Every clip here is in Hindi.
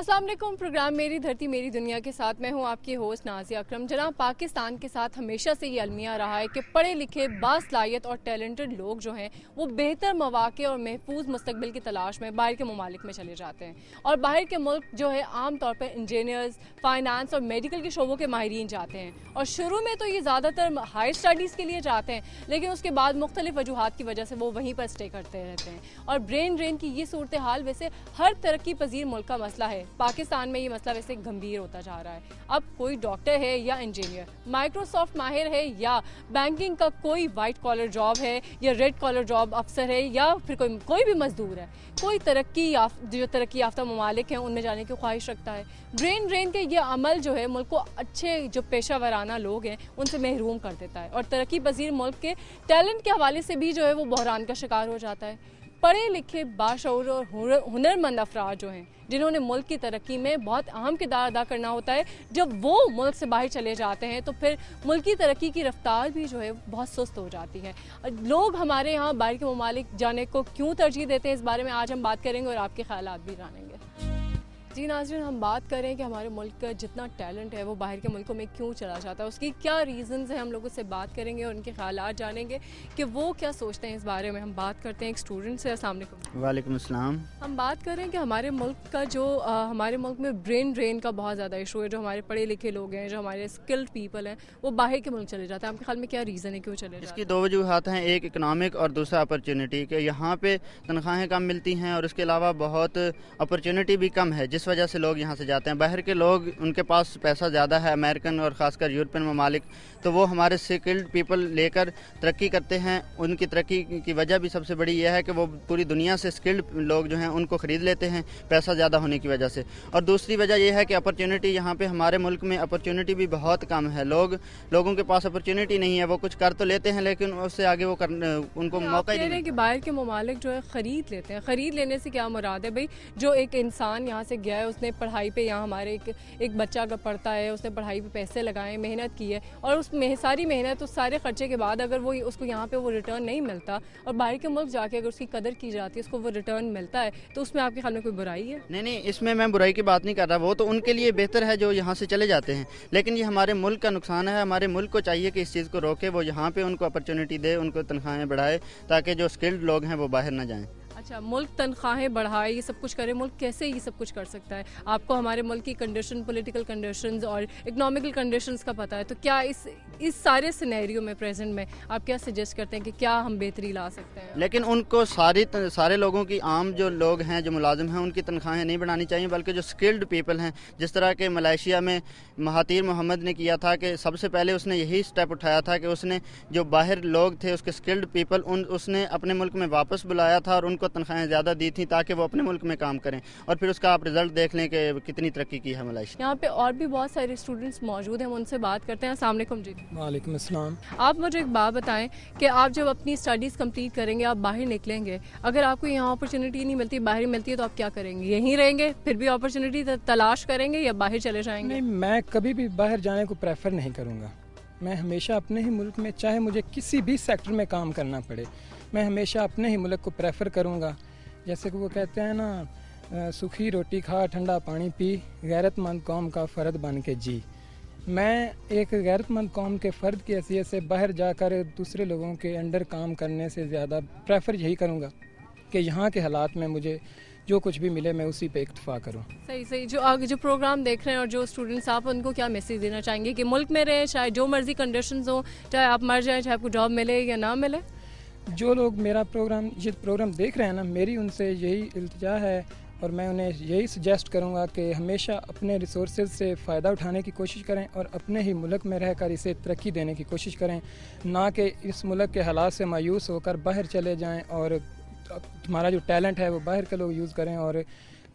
अस्सलाम वालेकुम। प्रोग्राम मेरी धरती मेरी दुनिया के साथ मैं हूं आपकी होस्ट नाज़िया अकरम। जनाब, पाकिस्तान के साथ हमेशा से ये अलमिया रहा है कि पढ़े लिखे बासलाहियत और टैलेंटेड लोग जो हैं वो बेहतर मौक़े और महफूज मुस्तकबिल की तलाश में बाहर के ममालिक में चले जाते हैं। और बाहर के मुल्क जो है आम तौर पर इंजीनियर्स, फाइनेंस और मेडिकल के शोबों के माहिरीन जाते हैं। और शुरू में तो ये ज़्यादातर हायर स्टडीज़ के लिए जाते हैं, लेकिन उसके बाद मुख्तलिफ वजूहात की वजह से वो वहीं पर स्टे करते रहते हैं। और ब्रेन ड्रेन की ये सूरत हाल वैसे हर तरक्की पजीर मुल्क का मसला है। पाकिस्तान में ये मसला वैसे गंभीर होता जा रहा है। अब कोई डॉक्टर है या इंजीनियर, माइक्रोसॉफ्ट माहिर है या बैंकिंग का कोई वाइट कॉलर जॉब है या रेड कॉलर जॉब अफसर है या फिर कोई भी मजदूर है, कोई जो तरक्की याफ्ता ममालिक हैं उनमें जाने की ख्वाहिश रखता है। ब्रेन ड्रेन के ये अमल जो है मुल्क को अच्छे जो पेशा वराना लोग हैं उनसे महरूम कर देता है और तरक्की पजीर मुल्क के टैलेंट के हवाले से भी जो है वो बहरान का शिकार हो जाता है। पढ़े लिखे बाशऊर और हुनरमंद अफराद जो हैं जिन्होंने मुल्क की तरक्की में बहुत अहम किरदार अदा करना होता है, जब वो मुल्क से बाहर चले जाते हैं तो फिर मुल्क की तरक्की की रफ्तार भी जो है बहुत सुस्त हो जाती है। लोग हमारे यहाँ बाहर के ममालिक जाने को क्यों तरजीह देते हैं, इस बारे में आज हम बात करेंगे और आपके ख्यालात भी जानेंगे। जी नाज़रीन, हम बात करें कि हमारे मुल्क का जितना टैलेंट है वो बाहर के मुल्कों में क्यों चला जाता है, उसकी क्या रीज़न्स हैं, हम लोग उससे बात करेंगे और उनके ख्यालात जानेंगे कि वो क्या सोचते हैं इस बारे में। हम बात करते हैं एक स्टूडेंट से। अस्सलाम वालेकुम। वालेकुम अस्सलाम। हम बात करें कि हमारे मुल्क का जो हमारे मुल्क में ब्रेन ड्रेन का बहुत ज़्यादा इशू है। जो हमारे पढ़े लिखे लोग हैं, जो हमारे स्किल्ड पीपल हैं, वो बाहर के मुल्क चले जाते हैं। आपके ख्याल में क्या रीज़न है, क्यों चले जाते हैं? इसकी दो वजूहत हैं, एक इकनॉमिक और दूसरा अपॉर्चुनिटी के। यहाँ पे तनख्वाहें कम मिलती हैं और इसके अलावा बहुत अपॉर्चुनिटी भी कम है, जिस वजह से लोग यहाँ से जाते हैं। बाहर के लोग, उनके पास पैसा ज़्यादा है, अमेरिकन और ख़ासकर यूरोपियन ममालिक, तो वो हमारे स्किल्ड पीपल लेकर तरक्की करते हैं। उनकी तरक्की की वजह भी सबसे बड़ी यह है कि वो पूरी दुनिया से स्किल्ड लोग जो हैं उनको ख़रीद लेते हैं पैसा ज़्यादा होने की वजह से। और दूसरी वजह यह है कि अपॉर्चुनिटी यहाँ पे हमारे मुल्क में अपॉर्चुनिटी भी बहुत कम है। लोगों के पास अपॉर्चुनिटी नहीं है, वो कुछ कर तो लेते हैं लेकिन उससे आगे वो उनको मौका ही नहीं है। कि बाहर के ममालिक जो है ख़रीद लेते हैं। ख़रीद लेने से क्या मुराद है भाई? जो एक इंसान यहाँ से गया है, उसने पढ़ाई पे, यहाँ हमारे एक बच्चा अगर पढ़ता है, उसने पढ़ाई पे पैसे लगाए, मेहनत की है और उस सारी मेहनत, उस सारे खर्चे के बाद अगर वो उसको यहाँ पे वो रिटर्न नहीं मिलता और बाहर के मुल्क जाके अगर उसकी कदर की जाती है, उसको वो रिटर्न मिलता है, तो उसमें आपके ख्याल में कोई बुराई है? नहीं, इसमें मैं बुराई की बात नहीं कर रहा। वो तो उनके लिए बेहतर है जो यहाँ से चले जाते हैं, लेकिन ये हमारे मुल्क का नुकसान है। हमारे मुल्क को चाहिए कि इस चीज़ को रोके, वो यहाँ पे उनको अपॉर्चुनिटी दे, उनको तनख्वाहें बढ़ाए ताकि जो स्किल्ड लोग हैं वो बाहर ना जाएं। अच्छा, मुल्क तनख्वाहें बढ़ाए, ये सब कुछ करे, मुल्क कैसे ये सब कुछ कर सकता है? आपको हमारे मुल्क की कंडीशन, पॉलिटिकल कंडीशंस और इकोनॉमिकल कंडीशंस का पता है, तो क्या इस सारे सिनेरियो में, प्रेजेंट में, आप क्या सजेस्ट करते हैं कि क्या हम बेहतरी ला सकते हैं? लेकिन उनको सारे लोगों की, आम जो लोग हैं, जो मुलाजिम हैं, उनकी तनख्वाहें नहीं बढ़ानी चाहिए, बल्कि जो स्किल्ड पीपल हैं, जिस तरह के मलेशिया में महातीर मोहम्मद ने किया था कि सबसे पहले उसने यही स्टेप उठाया था कि उसने जो बाहर लोग थे, उसके स्किल्ड पीपल, उसने अपने मुल्क में वापस बुलाया था और उनको तनख्वाहें ज़्यादा दी थी ताकि वो अपने मुल्क में काम करें। और फिर उसका आप रिजल्ट देख लें कि कितनी तरक्की की है मलेशिया। यहाँ पे और भी बहुत सारे स्टूडेंट्स मौजूद हैं, हम उनसे बात करते हैं। अस्सलाम वालेकुम जी। वालेकुम अस्सलाम। आप मुझे एक बात बताएं कि आप जब अपनी स्टडीज़ कंप्लीट करेंगे, आप बाहर निकलेंगे, अगर आपको यहाँ अपॉर्चुनिटी नहीं मिलती, बाहर मिलती है, तो आप क्या करेंगे? यहीं रहेंगे, फिर भी अपॉर्चुनिटी तलाश करेंगे या बाहर चले जाएंगे? नहीं, मैं कभी भी बाहर जाने को प्रेफर नहीं करूँगा। मैं हमेशा अपने ही मुल्क में, चाहे मुझे किसी भी सेक्टर में काम करना पड़े, मैं हमेशा अपने ही मुल्क को प्रेफर करूँगा। जैसे कि वो कहते हैं ना, सूखी रोटी खा, ठंडा पानी पी, गैरतमंद कौम का फ़र्द बन के जी। मैं एक गैरतमंद कौम के फ़र्द की हैसियत से बाहर जाकर दूसरे लोगों के अंडर काम करने से ज़्यादा प्रेफर यही करूँगा कि यहाँ के हालात में मुझे जो कुछ भी मिले मैं उसी पे इक्तफा करूँ। सही। जो प्रोग्राम देख रहे हैं और जो स्टूडेंट्स, आप उनको क्या मैसेज देना चाहेंगे कि मुल्क में रहें, चाहे जो मर्जी कंडीशंस हो, चाहे आप मर जाएं, चाहे आपको जॉब मिले या ना मिले? जो लोग मेरा ये प्रोग्राम देख रहे हैं ना, मेरी उनसे यही इल्तिजा है और मैं उन्हें यही सजेस्ट करूंगा कि हमेशा अपने रिसोर्सेज से फ़ायदा उठाने की कोशिश करें और अपने ही मुल्क में रहकर इसे तरक्की देने की कोशिश करें, ना कि इस मुल्क के हालात से मायूस होकर बाहर चले जाएं और तुम्हारा जो टैलेंट है वो बाहर के लोग यूज़ करें और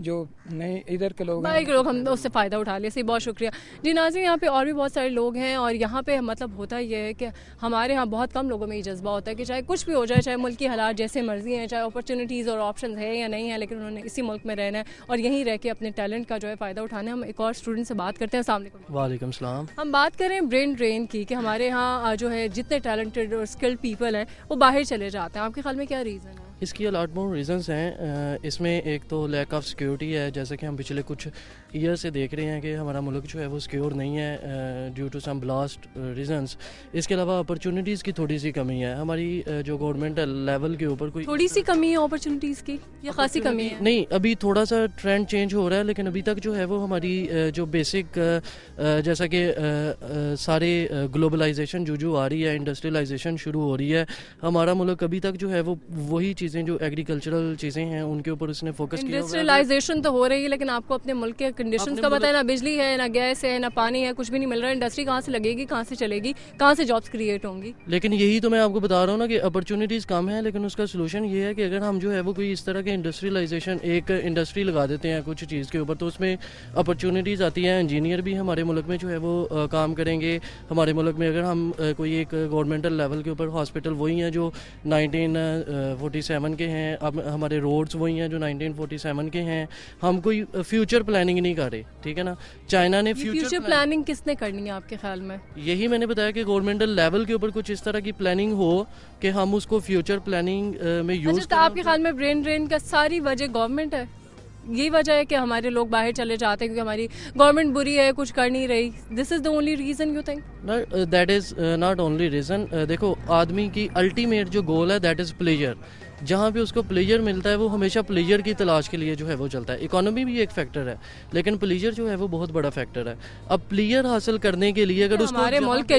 जो नहीं इधर के लोग हम उससे फ़ायदा उठा ले। सही, बहुत शुक्रिया जी नाज़रीन। यहाँ पे और भी बहुत सारे लोग हैं और यहाँ पे मतलब होता ये है कि हमारे यहाँ बहुत कम लोगों में ये जज्बा होता है कि चाहे कुछ भी हो जाए, चाहे मुल्क की हालात जैसे मर्जी हैं, चाहे अपॉर्चुनिटीज़ और ऑप्शन है या नहीं है, लेकिन उन्होंने इसी मुल्क में रहना है और यहीं रह के अपने टैलेंट का जो है फ़ायदा उठाना है। हम एक और स्टूडेंट से बात करते हैं। अस्सलाम वालेकुम। वालेकुम सलाम। हम बात करें ब्रेन ड्रेन की, कि हमारे यहाँ जो है जितने टैलेंटेड और स्किल्ड पीपल हैं वो बाहर चले जाते हैं। आपके ख्याल में क्या रीज़न है? इसकी अलॉटमेंट रीज़न्स हैं। इसमें एक तो लैक ऑफ सिक्योरिटी है, जैसे कि हम पिछले कुछ ईयर से देख रहे हैं कि हमारा मुल्क जो है वो सिक्योर नहीं है due to some blast reasons. इसके अलावा अपॉर्चुनिटीज़ की थोड़ी सी कमी है हमारी जो गवर्नमेंट लेवल के ऊपर। कोई थोड़ी सी कमी है अपॉर्चुनिटीज़ की या खासी कमी है? नहीं, अभी थोड़ा सा ट्रेंड चेंज हो रहा है, लेकिन अभी तक जो है वो हमारी जो बेसिक जैसा कि सारे ग्लोबलाइजेशन जो आ रही है, इंडस्ट्रियलाइजेशन शुरू हो रही है, हमारा मुल्क अभी तक जो है वो वही चीज़ें जो एग्रीकल्चरल चीज़ें हैं उनके ऊपर उसने फोकस किया। इंडस्ट्रियलाइजेशन तो हो रही है, लेकिन आपको अपने मुल्क के कंडीशंस का पता है, ना बिजली है, ना गैस है, ना पानी है, कुछ भी नहीं मिल रहा है। इंडस्ट्री कहाँ से लगेगी, कहाँ से चलेगी, कहाँ से जॉब्स क्रिएट होंगी? लेकिन यही तो मैं आपको बता रहा हूँ ना कि अपॉर्चुनिटीज़ कम है, लेकिन उसका सोल्यूशन ये है कि अगर हम जो है वो कोई इस तरह के इंडस्ट्रियलाइजेशन एक इंडस्ट्री लगा देते हैं कुछ चीज़ के ऊपर, तो उसमें अपॉर्चुनिटीज़ आती हैं। इंजीनियर भी हमारे मुल्क में जो है वो काम करेंगे। हमारे मुल्क में अगर हम कोई एक गवर्नमेंटल लेवल के ऊपर हॉस्पिटल वही हैं जो 1947 के हैं, अब हमारे रोड्स वही हैं जो 1947 के हैं। हम कोई फ्यूचर प्लानिंग नहीं कर रहे, ठीक है ना। चाइना ने फ्यूचर प्लानिंग किसने करनी है आपके ख्याल में? यही मैंने बताया कि गवर्नमेंटल लेवल के ऊपर कुछ इस तरह की प्लानिंग हो कि हम उसको फ्यूचर प्लानिंग में यूज करें। तो आपके ख्याल में ब्रेन ड्रेन का सारी वजह गवर्नमेंट है? यही वजह है कि हमारे लोग बाहर चले जाते हैं क्योंकि हमारी गवर्नमेंट बुरी है, कुछ कर नहीं रही? This is the only reason you think? That is not only reason. देखो, आदमी की अल्टीमेट जो गोल है दैट इज प्लेजर। जहाँ पे उसको प्लेजर मिलता है वो हमेशा प्लेजर की तलाश के लिए जो है वो चलता है। इकोनॉमी भी एक फैक्टर है, लेकिन प्लेजर जो है वो बहुत बड़ा फैक्टर है। अब प्लेजर हासिल करने के लिए अगर उसको हमारे मुल्क के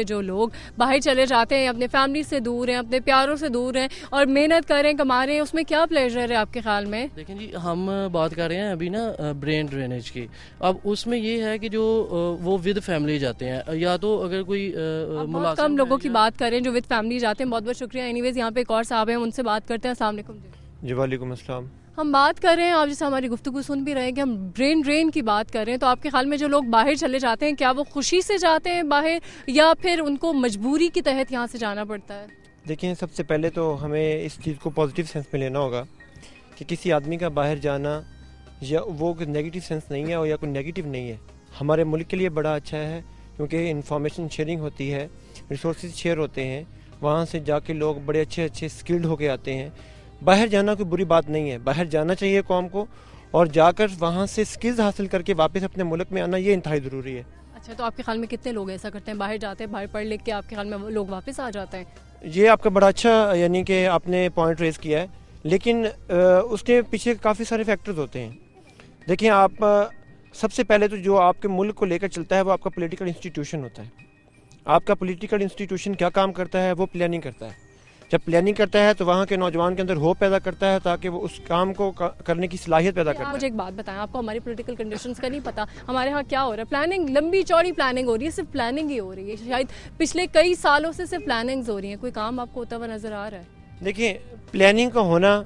जो लोग बाहर चले जाते हैं, अपने फैमिली से दूर हैं, अपने प्यारों से दूर हैं और मेहनत कर रहे हैं, कमा रहे हैं, उसमें क्या प्लेजर है आपके ख्याल में? देखें जी, हम बात कर रहे हैं अभी ना ब्रेन ड्रेनेज की। अब उसमें ये है कि जो वो विद फैमिली जाते हैं, या तो अगर कोई बहुत कम लोगों की बात करें जो विद फैमिली जाते हैं। बहुत बहुत शुक्रिया। एनीवेज यहाँ पे एक और साहब हैं, उनसे बात करते हैं। अस्सलाम वालेकुम जी। वालेकुम अस्सलाम। हम बात कर रहे हैं, आप जैसे हमारी गुफ्तगू सुन भी रहे हैं कि हम ब्रेन ड्रेन की बात कर रहे हैं, तो आपके ख्याल में जो लोग बाहर चले जाते हैं, क्या वो खुशी से जाते हैं बाहर या फिर उनको मजबूरी के तहत यहाँ से जाना पड़ता है? देखिए, सबसे पहले तो हमें इस चीज़ को पॉजिटिव सेंस में लेना होगा कि किसी आदमी का बाहर जाना या वो नेगेटिव सेंस नहीं है और या कोई नेगेटिव नहीं है। हमारे मुल्क के लिए बड़ा अच्छा है क्योंकि इंफॉर्मेशन शेयरिंग होती है, रिसोर्सेज शेयर होते हैं, वहाँ से जाके लोग बड़े अच्छे स्किल्ड होके आते हैं। बाहर जाना कोई बुरी बात नहीं है, बाहर जाना चाहिए कौम को, और जाकर वहाँ से स्किल्स हासिल करके वापस अपने मुल्क में आना ये इंतहाई ज़रूरी है। अच्छा, तो आपके ख्याल में कितने लोग ऐसा करते हैं, बाहर जाते हैं, बाहर पढ़ लिख के आपके ख्याल में लोग वापस आ जाते हैं? ये आपका बड़ा अच्छा यानी कि आपने पॉइंट रेस किया है, लेकिन उसके पीछे काफ़ी सारे फैक्टर्स होते हैं। देखिए, आप सबसे पहले तो जो आपके मुल्क को लेकर चलता है वो आपका पॉलिटिकल इंस्टीट्यूशन होता है। आपका पॉलिटिकल इंस्टीट्यूशन क्या काम करता है? वो प्लानिंग करता है। जब प्लानिंग करता है तो वहाँ के नौजवान के अंदर होप पैदा करता है ताकि वो उस काम को करने की सलाहियत पैदा करता है। मुझे एक बात बताएं, आपको हमारी पॉलिटिकल कंडीशंस का नहीं पता, हमारे यहाँ क्या हो रहा है? प्लानिंग, लंबी चौड़ी प्लानिंग हो रही है, सिर्फ प्लानिंग ही हो रही है। शायद पिछले कई सालों से सिर्फ प्लानिंग्स हो रही हैं, कोई काम आपको होता हुआ नजर आ रहा है? देखिए, प्लानिंग का होना,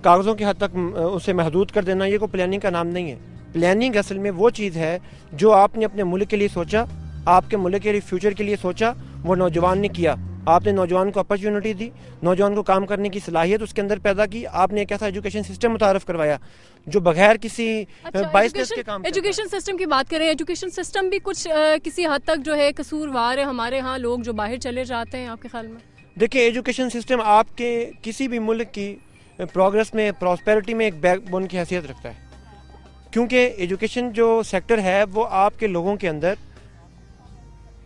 कागज़ों की हद तक उसे महदूद कर देना, ये कोई प्लानिंग का नाम नहीं है। प्लानिंग असल में वो चीज़ है जो आपने अपने मुल्क के लिए सोचा, आपके मुल्क के लिए फ्यूचर के लिए सोचा, वो नौजवान ने किया। आपने नौजवान को अपॉर्चुनिटी दी, नौजवान को काम करने की सलाहियत उसके अंदर पैदा की। आपने एक ऐसा एजुकेशन सिस्टम मुतारफ करवाया जो बगैर किसी बाइस के काम। एजुकेशन सिस्टम की बात करें, एजुकेशन सिस्टम भी कुछ किसी हद तक जो है कसूरवार है हमारे यहाँ, लोग जो बाहर चले जाते हैं आपके ख्याल में? देखिए, एजुकेशन सिस्टम आपके किसी भी मुल्क की प्रोग्रेस में, प्रॉस्पेरिटी में एक बैकबोन की हैसियत रखता है, क्योंकि एजुकेशन जो सेक्टर है वो आपके लोगों के अंदर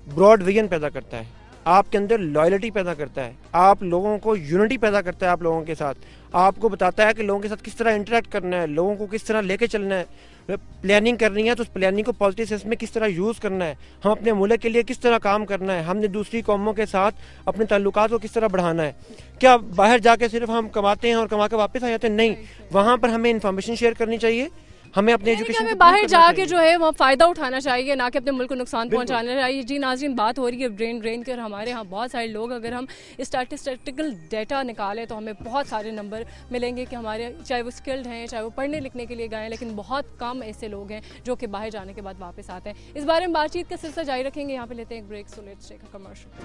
ब्रॉड विजन पैदा करता है, आपके अंदर लॉयल्टी पैदा करता है, आप लोगों को यूनिटी पैदा करता है। आप लोगों के साथ आपको बताता है कि लोगों के साथ किस तरह इंटरेक्ट करना है, लोगों को किस तरह लेके चलना है। प्लानिंग करनी है तो उस प्लानिंग को पॉजिटिव सेंस में किस तरह यूज़ करना है, हम अपने मुल्क के लिए किस तरह काम करना है, हमने दूसरी कौमों के साथ अपने ताल्लुकात को किस तरह बढ़ाना है। क्या बाहर जाके सिर्फ हम कमाते हैं और कमा के वापस आ जाते हैं? नहीं, वहाँ पर हमें इंफॉर्मेशन शेयर करनी चाहिए, हमें अपने एजुकेशन में बाहर जाके जो है वो फ़ायदा उठाना चाहिए, ना कि अपने मुल्क को नुकसान पहुंचाना चाहिए। जी नाज़रीन, बात हो रही है ब्रेन ड्रेन की और हमारे यहाँ बहुत सारे लोग, अगर हम स्टैटिस्टिकल डेटा निकालें तो हमें बहुत सारे नंबर मिलेंगे कि हमारे, चाहे वो स्किल्ड हैं, चाहे वो पढ़ने लिखने के लिए गए हैं, लेकिन बहुत कम ऐसे लोग हैं जो कि बाहर जाने के बाद वापस आते हैं। इस बारे में बातचीत का सिलसिला जारी रखेंगे। यहाँ पे लेते हैं एक break, so let's take a commercial.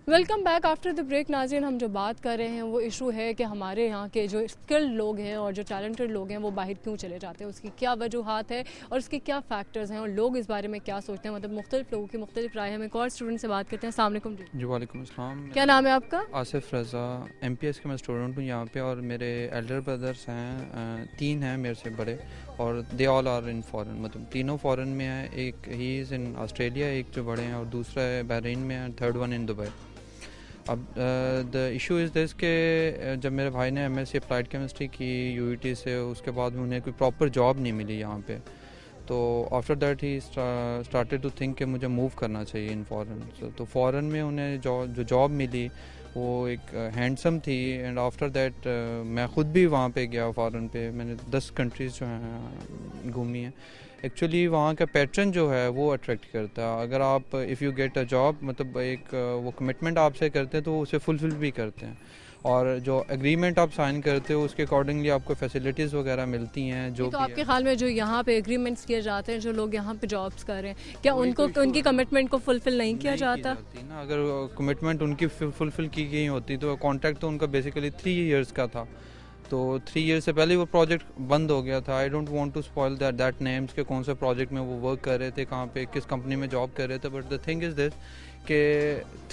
Welcome back after the break. नाज़रीन, हम जो बात कर रहे हैं वो इशू है कि हमारे यहाँ के जो स्किल्ड लोग हैं और जो टैलेंटेड लोग हैं वो बाहर क्यों चले जाते हैं, उसकी क्या वजूहात है और उसके क्या फैक्टर्स हैं और लोग इस बारे में क्या सोचते हैं। मतलब मुख्तलिफ लोगों की मुख्तलिफ राय है। हम एक और स्टूडेंट से बात करते हैं। अस्सलाम वालेकुम जी। वालेकुम अस्सलाम। क्या नाम है आपका? आसिफ रज़ा, MPS के मैं स्टूडेंट हूँ यहाँ पे, और मेरे एल्डर ब्रदर्स हैं, 3 हैं मेरे से बड़े, और they all are in foreign, मतलब तीनों फॉरेन में हैं। एक ही इज़ इन ऑस्ट्रेलिया, एक जो बड़े हैं, और दूसरा है बहरीन में है, थर्ड वन इन दुबई। अब द इशू इज़ दिस के जब मेरे भाई ने MSc अप्लाइड केमिस्ट्री की UET से, उसके बाद में उन्हें कोई प्रॉपर जॉब नहीं मिली यहाँ पे, तो after that he started to think कि मुझे मूव करना चाहिए इन फॉरेन। तो फॉरेन में उन्हें जो जॉब मिली वो एक हैंडसम थी, एंड आफ्टर दैट मैं ख़ुद भी वहाँ पे गया फॉरेन पे। मैंने 10 कंट्रीज़ जो हैं घूमी हैं। एक्चुअली वहाँ का पैटर्न जो है वो अट्रैक्ट करता है। अगर आप if you get a job, मतलब एक वो कमिटमेंट आपसे करते हैं तो उसे फुलफ़िल भी करते हैं, और जो एग्रीमेंट आप साइन करते हो उसके अकॉर्डिंगली आपको फैसिलिटीज़ वगैरह मिलती हैं। जो तो आपके ख्याल में जो यहाँ पे एग्रीमेंट्स किए जाते हैं, जो लोग यहाँ पे जॉब्स कर रहे हैं, क्या उनको उनकी कमिटमेंट को फुलफिल नहीं किया जाता? ना, अगर कमिटमेंट उनकी फुलफिल की गई होती तो कॉन्ट्रैक्ट तो उनका बेसिकली 3 इयर्स का था, तो 3 ईयर्स से पहले वो प्रोजेक्ट बंद हो गया था। I don't want to spoil that names के कौन से प्रोजेक्ट में वो वर्क कर रहे थे, कहाँ पे किस कंपनी में जॉब कर रहे थे, but the thing is this कि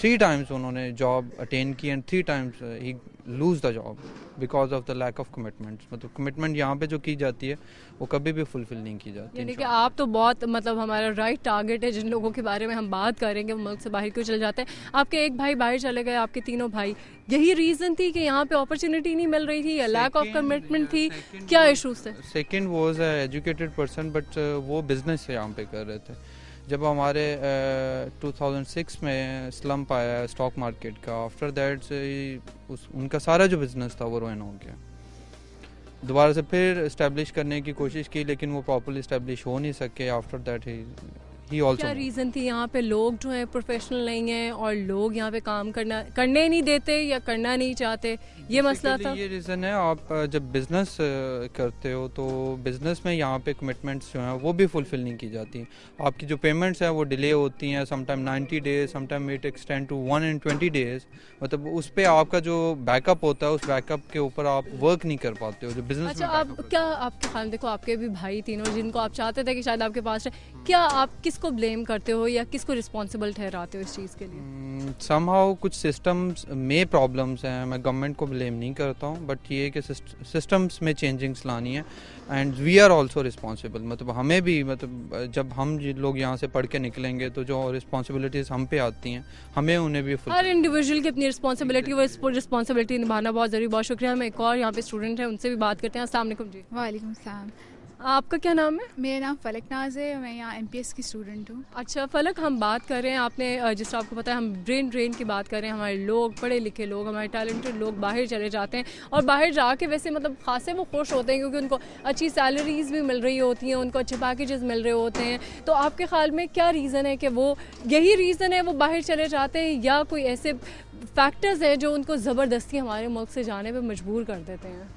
3 टाइम्स उन्होंने जॉब अटेन की एंड 3 टाइम्स ही lose the job because of the lack of commitment. मतलब कमिटमेंट यहाँ पे जो की जाती है वो कभी भी फुलफिल नहीं की जाती। यानी कि आप तो बहुत, मतलब हमारा राइट टारगेट है जिन लोगों के बारे में हम बात करेंगे वो मुल्क से बाहर क्यों चले जाते हैं। आपके एक भाई बाहर चले गए, आपके तीनों भाई, यही रीज़न थी कि यहाँ पे अपॉर्चुनिटी नहीं मिल रही थी या लैक ऑफ कमिटमेंट थी? क्या इशूज़ थे? Second was educated person, but वो बिजनेस यहाँ पे कर रहे थे। जब हमारे 2006 में स्लम्प आया स्टॉक मार्केट का, आफ्टर दैट से उनका सारा जो बिजनेस था वो रुइन हो गया। दोबारा से फिर इस्टेब्लिश करने की कोशिश की, लेकिन वो प्रॉपर्ली इस्टेब्लिश हो नहीं सके। आफ्टर दैट ही क्या रीज़न थी? यहाँ पे लोग जो हैं प्रोफेशनल नहीं हैं और लोग यहाँ पे काम करने नहीं देते या करना नहीं चाहते, ये मसला था? ये रीज़न है। आप जब बिज़नेस करते हो तो बिज़नेस में यहाँ पे कमिटमेंट्स जो हैं वो भी फुलफिल नहीं की जाती। आपकी जो पेमेंट्स हैं वो डिले होती हैं, sometime 90 days, sometime it extend to 120 days. मतलब उस पर आपका जो बैकअप होता है, उस बैकअप के ऊपर आप वर्क नहीं कर पाते हो जो बिज़नेस। अच्छा, आप क्या, आपके ख्याल, देखो आपके भी भाई तीनों जिनको आप चाहते थे कि शायद आपके पास है, क्या आप किसको ब्लेम करते हो या किसको रिस्पॉन्सिबल ठहराते हो इस चीज़ के लिए? समहाउ कुछ सिस्टम्स में प्रॉब्लम्स हैं, मैं गवर्नमेंट को ब्लेम नहीं करता हूँ, बट ये कि सिस्टम्स में चेंजिंग्स लानी है, and we are also responsible. मतलब हमें भी, मतलब जब हम लोग यहाँ से पढ़ के निकलेंगे तो जो रिस्पॉन्सिबिलिटीज़ हम पे आती हैं हमें उन्हें भी, हर इंडिविजुअल की अपनी रिस्पॉन्सिबिलिटी, वो रिस्पॉन्सिबिलिटी निभाना बहुत ज़रूरी। बहुत शुक्रिया। हम एक और यहाँ पे स्टूडेंट हैं, उनसे भी बात करते हैं। अस्सलाम वालेकुम जी। वालेकुम सलाम। आपका क्या नाम है? मेरा नाम फलक नाज है, मैं यहाँ MPS की स्टूडेंट हूँ। अच्छा फलक, हम बात कर रहे हैं, आपने जिस तरह आपको पता है हम ब्रेन ड्रेन की बात कर रहे हैं। हमारे लोग, पढ़े लिखे लोग, हमारे टैलेंटेड लोग बाहर चले जाते हैं और बाहर जाके वैसे मतलब खासे वो खुश होते हैं क्योंकि उनको अच्छी सैलरीज भी मिल रही होती हैं, उनको अच्छे पैकेजेस मिल रहे होते हैं। तो आपके ख्याल में क्या रीज़न है कि वो, यही रीज़न है वो बाहर चले जाते हैं, या कोई ऐसे फैक्टर्स हैं जो उनको ज़बरदस्ती हमारे मुल्क से जाने पर मजबूर कर देते हैं?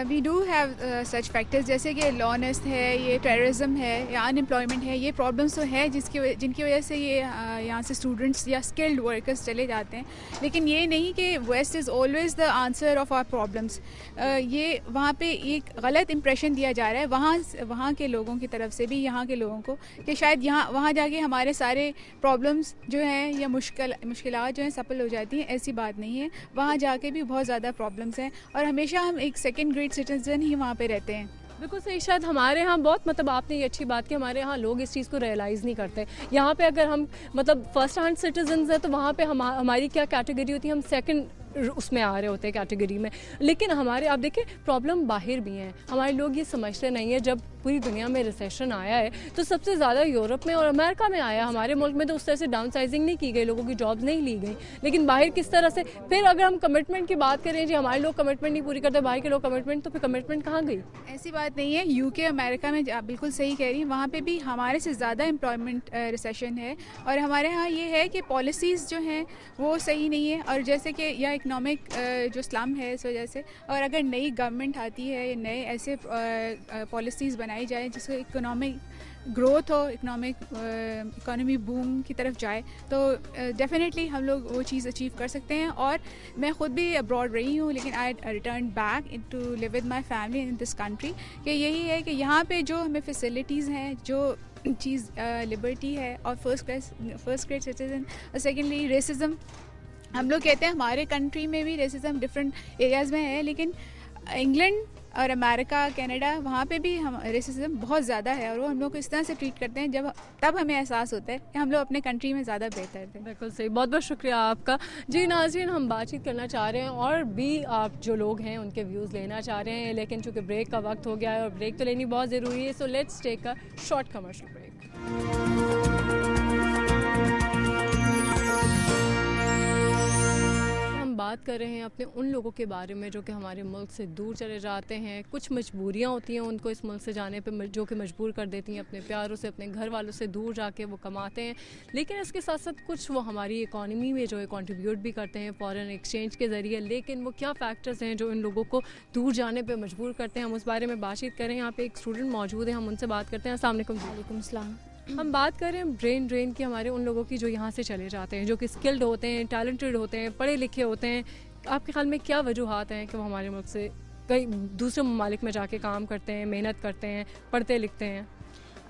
We do have such factors, जैसे कि लॉनेस है, ये टेररिज्म है या अनएम्प्लॉयमेंट है, ये प्रॉब्लम्स तो है जिनकी वजह से ये यहाँ से स्टूडेंट्स या स्किल्ड वर्कर्स चले जाते हैं। लेकिन ये नहीं कि west is always the answer of our problems. ये वहाँ पे एक गलत इंप्रेशन दिया जा रहा है वहाँ के लोगों की तरफ से भी, यहाँ के लोगों को, कि शायद वहाँ जाके हमारे सारे प्रॉब्लम्स जो हैं या मुश्किलात जो हैं सफल हो जाती हैं। ऐसी बात नहीं है, वहाँ जाके भी बहुत ज़्यादा प्रॉब्लम्स हैं और हमेशा हम एक सेकेंड ग्रेड सिटीजन ही वहाँ पे रहते हैं। बिल्कुल सही। शायद हमारे यहाँ बहुत, मतलब आपने ये अच्छी बात की, हमारे यहाँ लोग इस चीज़ को रियलाइज़ नहीं करते। यहाँ पे अगर हम मतलब फर्स्ट हैंड सिटीजन्स हैं तो वहाँ पे हमारी क्या कैटेगरी होती है, हम सेकंड उसमें आ रहे होते हैं कैटेगरी में। लेकिन हमारे, आप देखिए, प्रॉब्लम बाहर भी हैं। हमारे लोग ये समझते नहीं है, जब पूरी दुनिया में रिसेशन आया है तो सबसे ज़्यादा यूरोप में और अमेरिका में आया। हमारे मुल्क में तो उस तरह से डाउन साइजिंग नहीं की गई, लोगों की जॉब्स नहीं ली गई। लेकिन बाहर किस तरह से, फिर अगर हम कमिटमेंट की बात करें, जी हमारे लोग कमिटमेंट नहीं पूरी करते, बाहर के लोग कमिटमेंट, तो फिर कमिटमेंट कहाँ गई? ऐसी बात नहीं है। UK, अमेरिका में आप बिल्कुल सही कह रही हैं, वहाँ पे भी हमारे से ज़्यादा एम्प्लॉयमेंट रिसेशन है। और हमारे यहाँ ये है कि पॉलिसीज़ जो हैं वो सही नहीं है, और जैसे कि यह इकनॉमिक जो स्लम है इस वजह से, और अगर नई गवर्नमेंट आती है या नए ऐसे पॉलिसीज़ बनाई जाए जिससे इकोनॉमिक ग्रोथ हो, इकोनॉमी बूम की तरफ जाए, तो डेफिनेटली हम लोग वो चीज़ अचीव कर सकते हैं। और मैं ख़ुद भी अब्रॉड रही हूँ, लेकिन I return back to live with my family in this country, कि यही है कि यहाँ पे जो हमें फैसिलिटीज़ हैं, जो चीज़ लिबर्टी है, और फर्स्ट ग्रेड सिटीजन, और सेकेंडली रेसिज्म। हम लोग कहते हैं हमारे कंट्री में भी रेसिज्म डिफरेंट एरियाज़ में है, लेकिन इंग्लैंड और अमेरिका, कनाडा, वहाँ पे भी हम रेसिज्म बहुत ज़्यादा है, और वो हम लोग को इस तरह से ट्रीट करते हैं तब हमें एहसास होता है कि हम लोग अपने कंट्री में ज़्यादा बेहतर थे। बिल्कुल सही, बहुत बहुत शुक्रिया आपका। जी नाज़रीन, हम बातचीत करना चाह रहे हैं और भी आप जो लोग हैं उनके व्यूज़ लेना चाह रहे हैं, लेकिन चूँकि ब्रेक का वक्त हो गया है और ब्रेक तो लेनी बहुत ज़रूरी है, so let's take a short commercial break. बात कर रहे हैं अपने उन लोगों के बारे में जो कि हमारे मुल्क से दूर चले जाते हैं। कुछ मजबूरियां होती हैं उनको इस मुल्क से जाने पे, जो कि मजबूर कर देती हैं अपने प्यारों से, अपने घर वालों से दूर जाके वो कमाते हैं। लेकिन इसके साथ साथ कुछ वो हमारी इकॉनमी में जो है कंट्रीब्यूट भी करते हैं फॉरेन एक्सचेंज के ज़रिए। लेकिन वो क्या फैक्टर्स हैं जो इन लोगों को दूर जाने पर मजबूर करते हैं, हम उस बारे में बातचीत करें। यहाँ पे एक स्टूडेंट मौजूद है, हम उनसे बात करते हैं। अस्सलाम वालेकुम। वालेकुम सलाम। हम बात कर रहे हैं ब्रेन ड्रेन की, हमारे उन लोगों की जो यहाँ से चले जाते हैं, जो कि स्किल्ड होते हैं, टैलेंटेड होते हैं, पढ़े लिखे होते हैं। आपके ख्याल में क्या वजूहात हैं कि वो हमारे मुल्क से कई दूसरे ममालिक में जाके काम करते हैं, मेहनत करते हैं, पढ़ते लिखते हैं?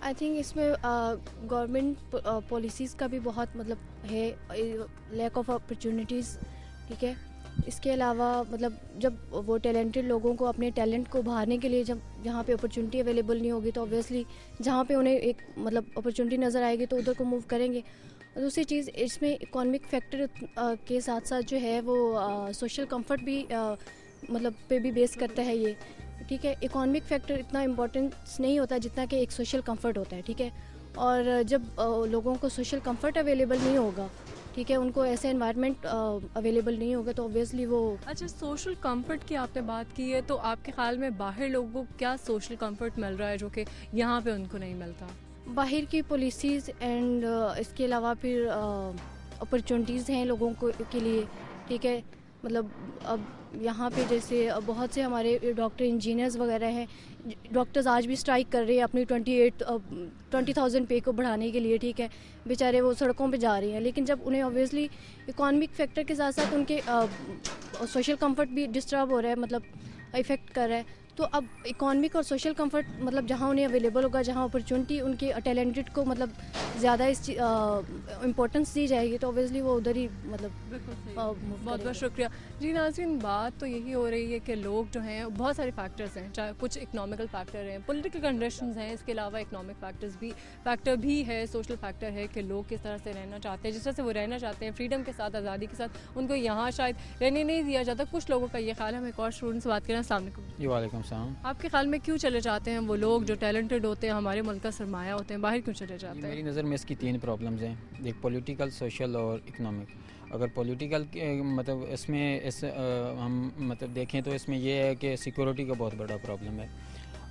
आई थिंक इसमें गवर्नमेंट पॉलिसीज़ का भी बहुत मतलब है, लैक ऑफ अपॉर्चुनिटीज़, ठीक है। इसके अलावा मतलब जब वो टैलेंटेड लोगों को अपने टैलेंट को उभारने के लिए जब यहाँ पे अपॉर्चुनिटी अवेलेबल नहीं होगी, तो ऑब्वियसली जहाँ पे उन्हें एक मतलब अपॉर्चुनिटी नज़र आएगी तो उधर को मूव करेंगे। और दूसरी चीज़, इसमें इकोनॉमिक फैक्टर के साथ साथ जो है वो सोशल कंफर्ट भी मतलब पे भी बेस करता है ये, ठीक है। इकोनॉमिक फैक्टर इतना इम्पोर्टेंस नहीं होता जितना कि एक सोशल कंफर्ट होता है, ठीक है। और जब लोगों को सोशल कंफर्ट अवेलेबल नहीं होगा, ठीक है, उनको ऐसे एनवायरनमेंट अवेलेबल नहीं होगा, तो ऑब्वियसली वो। अच्छा, सोशल कंफर्ट की आपने बात की है, तो आपके ख्याल में बाहर लोगों को क्या सोशल कंफर्ट मिल रहा है जो कि यहाँ पे उनको नहीं मिलता? बाहर की पॉलिसीज़ एंड इसके अलावा फिर अपॉर्चुनिटीज़ हैं लोगों को के लिए, ठीक है। मतलब अब यहाँ पे जैसे बहुत से हमारे डॉक्टर, इंजीनियर्स वगैरह हैं, डॉक्टर्स आज भी स्ट्राइक कर रहे हैं अपनी 20,000 पे को बढ़ाने के लिए, ठीक है। बेचारे वो सड़कों पे जा रहे हैं, लेकिन जब उन्हें ऑब्वियसली इकोनॉमिक फैक्टर के साथ साथ उनके सोशल कंफर्ट भी डिस्टर्ब हो रहा है, मतलब इफ़ेक्ट कर रहा है, तो अब इकोनॉमिक और सोशल कंफर्ट मतलब जहाँ उन्हें अवेलेबल होगा, जहाँ अपॉर्चुनिटी उनके टैलेंटेड को मतलब ज़्यादा इस इम्पोर्टेंस दी जाएगी, तो ऑब्वियसली वो उधर ही मतलब बहुत बहुत शुक्रिया। जी नाज़रीन, बात तो यही हो रही है कि लोग जो हैं, बहुत सारे फैक्टर्स हैं, चाहे कुछ इकोनॉमिकल फैक्टर हैं, पॉलिटिकल कंडीशंस हैं, इसके अलावा इकोनॉमिक फैक्टर भी है, सोशल फैक्टर है कि लोग किस तरह से रहना चाहते हैं, जिस तरह से वो रहना चाहते हैं, फ्रीडम के साथ, आज़ादी के साथ, उनको यहाँ शायद रहने नहीं दिया जाता। कुछ लोगों का ये ख्याल है। हम एक और स्टूडेंट से बात करें। अस्सलाम वालेकुम। वालेकुम सलाम। आपके ख्याल में क्यों चले जाते हैं वो लोग जो टैलेंटेड होते हैं, हमारे मुल्क का सरमाया होते हैं, बाहर क्यों चले जाते हैं? मेरी नज़र में इसकी 3 प्रॉब्लम्स हैं, एक पॉलिटिकल, सोशल और इकोनॉमिक। अगर पॉलिटिकल मतलब इसमें हम मतलब देखें तो इसमें यह है कि सिक्योरिटी का बहुत बड़ा प्रॉब्लम है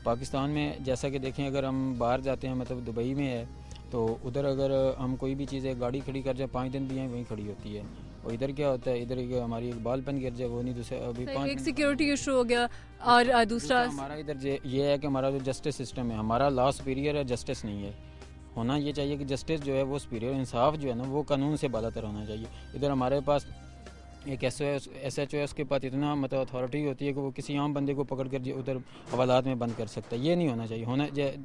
पाकिस्तान में। जैसा कि देखें, अगर हम बाहर जाते हैं, मतलब दुबई में है, तो उधर अगर हम कोई भी चीज़, गाड़ी खड़ी कर जाए 5 दिन भी हैं वहीं खड़ी होती है। और इधर क्या होता है, इधर हमारी एक बाल पेन गिर जाए वो नहीं, दूसरा अभी 5 सिक्योरिटी इशू हो गया। और दूसरा हमारा इधर ये है कि हमारा जो जस्टिस सिस्टम है, हमारा लॉ सुपीरियर है, जस्टिस नहीं है। होना ये चाहिए कि जस्टिस जो है वो सुपीरियर, इंसाफ जो है ना वो कानून से बालातर होना चाहिए। इधर हमारे पास एक SHO है, उसके पास इतना मतलब अथॉरिटी होती है कि वो किसी आम बंदे को पकड़ कर उधर हवालात में बंद कर सकता है। ये नहीं होना चाहिए।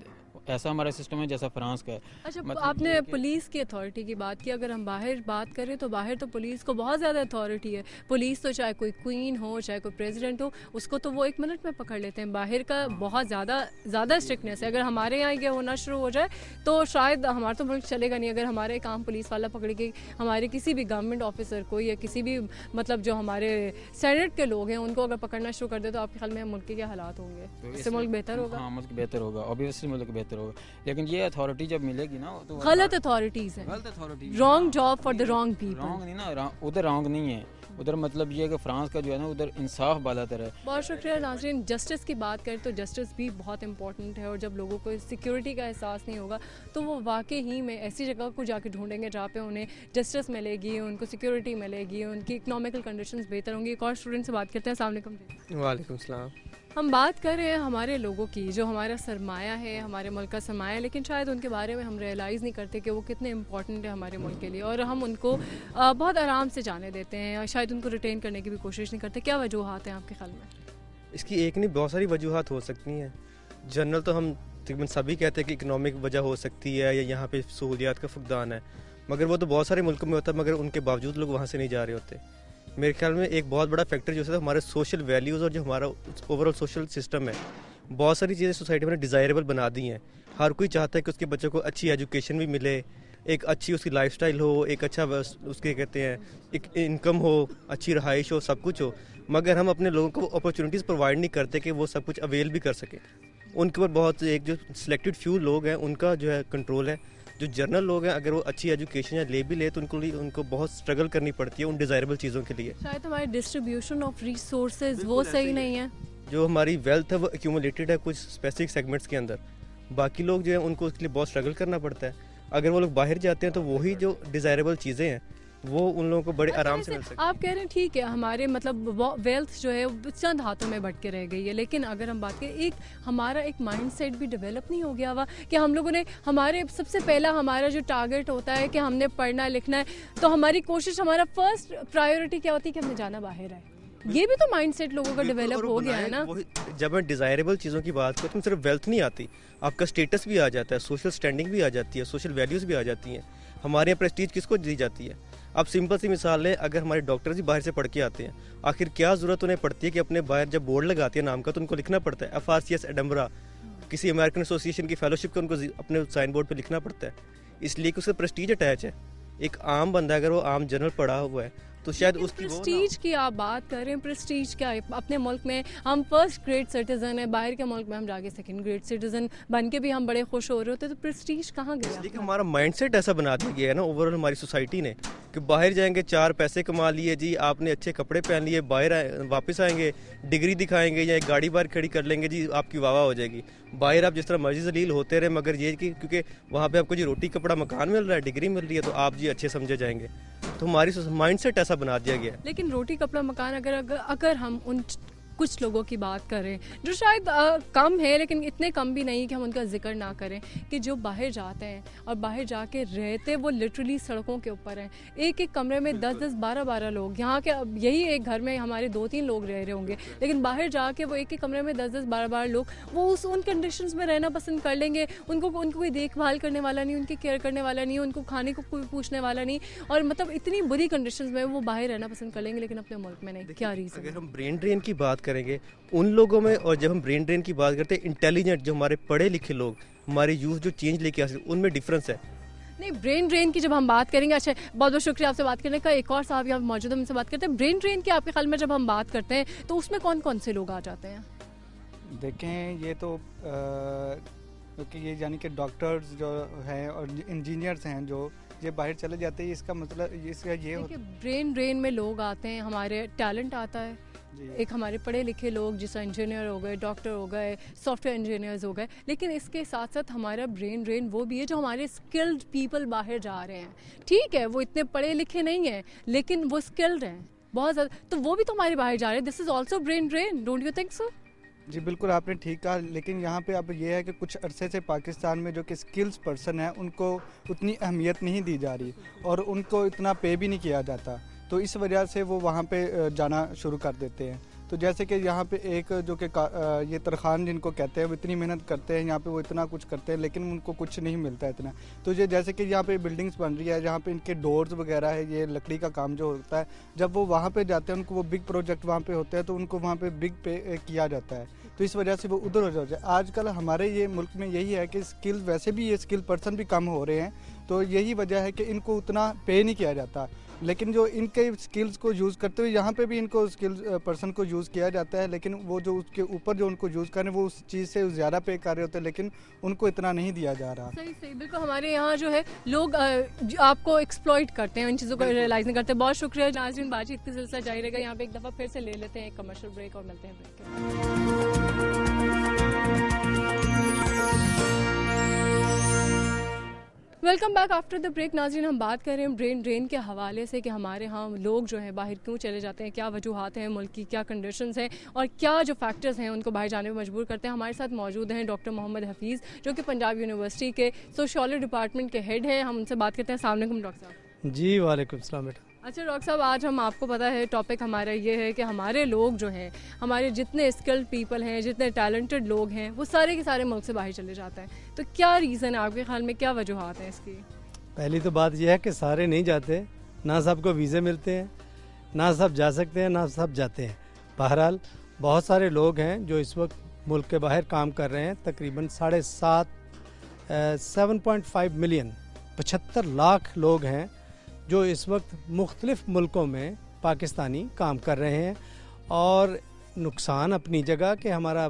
ऐसा हमारा सिस्टम है जैसा फ्रांस का है। अच्छा, मतलब आपने पुलिस की अथॉरिटी की बात की। अगर हम बाहर बात करें तो बाहर तो पुलिस को बहुत ज़्यादा अथॉरिटी है। पुलिस तो चाहे कोई क्वीन हो, चाहे कोई प्रेसिडेंट हो, उसको तो वो 1 मिनट में पकड़ लेते हैं। बाहर का बहुत ज़्यादा स्ट्रिक्टनेस है। अगर हमारे यहाँ ये होना शुरू हो जाए तो शायद हमारा तो मुल्क चलेगा नहीं। अगर हमारे काम पुलिस वाला पकड़ के हमारे किसी भी गवर्नमेंट ऑफिसर को या किसी भी मतलब जो हमारे सेनेट के लोग हैं उनको अगर पकड़ना शुरू कर दे, तो आपके ख्याल में मुल्क के क्या हालात होंगे? इससे मुल्क बेहतर होगा? हाँ, मुल्क बेहतर होगा, ऑब्वियसली मुल्क बेहतर होगा। लेकिन ये अथॉरिटी जब मिलेगी ना, तो गलत अथॉरिटीज़ हैं, गलत authority, wrong job for the wrong people. Wrong नहीं ना, उधर रॉन्ग नहीं है। उधर मतलब ये है कि फ्रांस का जो है ना, उधर इंसाफ बालातर है। बहुत शुक्रिया नाज़रीन। जस्टिस की बात करें तो जस्टिस भी बहुत इंपॉर्टेंट है, और जब लोगों को सिक्योरिटी का एहसास नहीं होगा तो वो वाकई ही में ऐसी जगह को जाके ढूंढेंगे जहाँ पे उन्हें जस्टिस मिलेगी, उनको सिक्योरिटी मिलेगी, उनकी इकोनॉमिकल कंडीशंस बेहतर होंगी। एक और स्टूडेंट से बात करते हैं। अस्सलाम वालेकुम। वालेकुम सलाम। हम बात कर रहे हैं हमारे लोगों की, जो हमारा सरमाया है, हमारे मुल्क का सरमाया है, लेकिन शायद उनके बारे में हम रियलाइज़ नहीं करते कि वो कितने इंपॉर्टेंट है हमारे मुल्क के लिए, और हम उनको बहुत आराम से जाने देते हैं और शायद उनको रिटेन करने की भी कोशिश नहीं करते। क्या वजूहात हैं आपके ख्याल में? इसकी एक नहीं, बहुत सारी वजूहात हो सकती हैं। जनरल तो हम तकरीबन सभी कहते हैं कि इकनॉमिक वजह हो सकती है या यहाँ पे सहूलियात का फुकदान है, मगर वो तो बहुत सारे मुल्कों में होता है, मगर उनके बावजूद लोग वहाँ से नहीं जा रहे होते। मेरे ख्याल में एक बहुत बड़ा फैक्टर जो है हमारे सोशल वैल्यूज़ और जो हमारा ओवरऑल सोशल सिस्टम है, बहुत सारी चीज़ें सोसाइटी में डिज़ायरेबल बना दी हैं। हर कोई चाहता है कि उसके बच्चों को अच्छी एजुकेशन भी मिले, एक अच्छी उसकी लाइफस्टाइल हो, एक अच्छा उसके कहते हैं एक इनकम हो, अच्छी रहाइश हो, सब कुछ हो, मगर हम अपने लोगों को अपॉर्चुनिटीज़ प्रोवाइड नहीं करते कि वो सब कुछ अवेल भी कर सकें। उनके ऊपर बहुत एक जो सिलेक्टेड फ्यू लोग हैं उनका जो है कंट्रोल है। जो जनरल लोग हैं अगर वो अच्छी एजुकेशन या ले भी ले तो उनको बहुत स्ट्रगल करनी पड़ती है उन डिज़ायरेबल चीज़ों के लिए। शायद हमारी डिस्ट्रीब्यूशन ऑफ रिसोर्सेज वो सही नहीं है। जो हमारी वेल्थ है वो एक्यूमुलेटेड है कुछ स्पेसिफिक सेगमेंट्स के अंदर, बाकी लोग जो है उनको उसके लिए बहुत स्ट्रगल करना पड़ता है। अगर वो लोग बाहर जाते हैं तो वही जो डिज़ायरेबल चीज़ें हैं वो उन लोगों को बड़े आराम से मिल सकती है। आप कह रहे हैं ठीक है, हमारे मतलब वेल्थ जो है वो चंद हाथों में बट के रह गई है, लेकिन अगर हम बात करें एक हमारा एक माइंडसेट भी डेवलप नहीं हो गया हुआ कि हम लोगों ने हमारे सबसे पहला हमारा जो टारगेट होता है कि हमने पढ़ना लिखना है, तो हमारी कोशिश, हमारा फर्स्ट प्रायोरिटी क्या होती है कि हमने जाना बाहर है। ये भी तो माइंडसेट लोगों का डेवलप हो गया है ना। जब मैं डिज़ायरेबल चीज़ों की बात करता हूँ सिर्फ वेल्थ नहीं आती, आपका स्टेटस भी आ जाता है, सोशल स्टैंडिंग भी आ जाती है, सोशल वैल्यूज़ भी आ जाती हैं। हमारे यहाँ प्रेस्टीज किसको दी जाती है? अब सिंपल सी मिसाल है, अगर हमारे डॉक्टर्स भी बाहर से पढ़ के आते हैं, आखिर क्या ज़रूरत उन्हें पड़ती है कि अपने बाहर जब बोर्ड लगाते हैं नाम का तो उनको लिखना पड़ता है FRCS एडम्बरा, किसी अमेरिकन एसोसिएशन की फेलोशिप का उनको अपने साइन बोर्ड पर लिखना पड़ता है, इसलिए कि उसका प्रेस्टीज अटैच है। एक आम बंदा अगर वो आम जनरल पढ़ा हुआ है तो शायद उसकी प्रेस्टीज की आप बात कर रहे हैं, प्रेस्टीज क्या है? अपने मुल्क में हम फर्स्ट ग्रेड सिटीजन है, बाहर के मुल्क में हम जाके सेकंड ग्रेड सिटीजन बन के भी हम बड़े खुश हो रहे होते, तो प्रेस्टीज कहाँ गया? देखिए हमारा माइंडसेट ऐसा बना दिया गया है ना ओवरऑल हमारी सोसाइटी ने कि बाहर जाएंगे, 4 पैसे कमा लिए जी, आपने अच्छे कपड़े पहन लिए, बाहर वापस आएंगे, डिग्री दिखाएंगे या एक गाड़ी बाहर खड़ी कर लेंगे जी, आपकी वाह वाह हो जाएगी। बाहर आप जिस तरह मर्जी जलील होते रहे, मगर ये कि क्योंकि वहाँ पे आपको जी रोटी कपड़ा मकान मिल रहा है, डिग्री मिल रही है, तो आप जी अच्छे समझे जाएंगे। तो हमारी माइंडसेट ऐसा बना दिया गया है। लेकिन रोटी कपड़ा मकान अगर हम उन कुछ लोगों की बात करें जो शायद कम है, लेकिन इतने कम भी नहीं कि हम उनका जिक्र ना करें, कि जो बाहर जाते हैं और बाहर जाके रहते वो लिटरली सड़कों के ऊपर हैं। एक एक कमरे में 10-10, 12-12 लोग, यहाँ के यही एक घर में हमारे 2-3 लोग रह रहे होंगे, लेकिन बाहर जाके वो एक एक कमरे में 10-10, 12-12 लोग वो उन कंडीशंस में रहना पसंद कर लेंगे। उनको कोई देखभाल करने वाला नहीं, उनकी केयर करने वाला नहीं, उनको खाने को कोई पूछने वाला नहीं, और मतलब इतनी बुरी कंडीशंस में वो बाहर रहना पसंद कर लेंगे, लेकिन अपने मुल्क में नहीं। क्या रीज़न? अगर हम ब्रेन ड्रेन की बात करेंगे उन लोगों में, और जब हम ब्रेन ड्रेन की बात करते हैं इंटेलिजेंट जो हमारे पढ़े लिखे लोग, हमारे यूथ जो चेंज लेके आ सकते, उनमें डिफरेंस है। नहीं, ब्रेन ड्रेन की जब हम बात करेंगे, अच्छा बहुत बहुत शुक्रिया आपसे बात करने का। एक और साहब यहाँ मौजूद है, उनसे बात करते हैं। ब्रेन ड्रेन की आपके ख्याल में जब हम बात करते हैं तो उसमें कौन कौन से लोग आ जाते हैं? देखें, ये तो क्योंकि ये यानी कि डॉक्टर्स जो हैं और इंजीनियर्स हैं जो ये बाहर चले जाते हैं, इसका मतलब इसका ये होता है ब्रेन ड्रेन में लोग आते हैं, हमारे टैलेंट आता है, एक हमारे पढ़े लिखे लोग जिस इंजीनियर हो गए, डॉक्टर हो गए, सॉफ्टवेयर इंजीनियर्स हो गए, लेकिन इसके साथ साथ हमारा ब्रेन ड्रेन वो भी है जो हमारे स्किल्ड पीपल बाहर जा रहे हैं। ठीक है, वो इतने पढ़े लिखे नहीं हैं, लेकिन वो स्किल्ड हैं बहुत ज़्यादा, तो वो भी तो हमारे बाहर जा रहे हैं। This is also brain drain, don't you think so? जी बिल्कुल, आपने ठीक कहा, लेकिन यहाँ पे अब ये है कि कुछ अरसे से पाकिस्तान में जो कि स्किल्स पर्सन है उनको उतनी अहमियत नहीं दी जा रही और उनको इतना पे भी नहीं किया जाता, तो इस वजह से वो वहाँ पे जाना शुरू कर देते हैं। तो जैसे कि यहाँ पे एक जो कि ये तरखान जिनको कहते हैं, वो इतनी मेहनत करते हैं यहाँ पे, वो इतना कुछ करते हैं, लेकिन उनको कुछ नहीं मिलता इतना। तो ये जैसे कि यहाँ पे बिल्डिंग्स बन रही है, जहाँ पे इनके डोर्स वगैरह है, ये लकड़ी का काम जो होता है, जब वो वहाँ पे जाते हैं, उनको वो बिग प्रोजेक्ट वहाँ पे होते हैं, तो उनको वहाँ पे बिग पे किया जाता है, तो इस वजह से वो उधर हो जाते हैं। आजकल हमारे ये मुल्क में यही है कि स्किल, वैसे भी ये स्किल पर्सन भी कम हो रहे हैं, तो यही वजह है कि इनको उतना पे नहीं किया जाता, लेकिन जो इनके स्किल्स को यूज़ करते हुए यहाँ पे भी इनको स्किल पर्सन को यूज़ किया जाता है, लेकिन वो जो उसके ऊपर जो उनको यूज़ कर रहे हैं वो उस चीज़ से ज़्यादा पे कर रहे होते हैं, लेकिन उनको इतना नहीं दिया जा रहा। सही सही, बिल्कुल। हमारे यहाँ जो है लोग आपको एक्सप्लॉइट करते हैं, इन चीज़ों को रियलाइज़ नहीं करते। बहुत शुक्रिया नाज़रीन, बातचीत का सिलसिला जारी रहेगा। यहाँ पे एक दफ़ा फिर से ले लेते हैं एक कमर्शियल ब्रेक और मिलते हैं ब्रेक के। Welcome back after the break. नाज़रीन, हम बात कर रहे हैं ब्रेन ड्रेन के हवाले से कि हमारे यहाँ लोग जो हैं बाहर क्यों चले जाते हैं, क्या वजूहात हैं, मुल्क की क्या कंडीशंस हैं और क्या जो फैक्टर्स हैं उनको बाहर जाने में मजबूर करते हैं। हमारे साथ मौजूद हैं डॉक्टर मोहम्मद हफीज़, जो कि पंजाब यूनिवर्सिटी के सोशियोलॉजी डिपार्टमेंट के हेड हैं। हम उनसे बात करते हैं। अस्सलाम वालेकुम डॉक्टर साहब। जी वालेकुम सलाम बेटा। अच्छा डॉक्टर साहब, आज हम आपको पता है टॉपिक हमारा ये है कि हमारे लोग जो हैं, हमारे जितने स्किल्ड पीपल हैं, जितने टैलेंटेड लोग हैं, वो सारे के सारे मुल्क से बाहर चले जाते हैं। तो क्या रीज़न है आपके ख्याल में, क्या वजूहात हैं इसकी? पहली तो बात यह है कि सारे नहीं जाते, ना सबको वीज़े मिलते हैं, ना सब जा सकते हैं, ना सब जाते हैं। बहरहाल बहुत सारे लोग हैं जो इस वक्त मुल्क के बाहर काम कर रहे हैं। तकरीबन 7.5 मिलियन 75 लाख लोग हैं जो इस वक्त मुख्तलिफ मुल्कों में पाकिस्तानी काम कर रहे हैं। और नुकसान अपनी जगह कि हमारा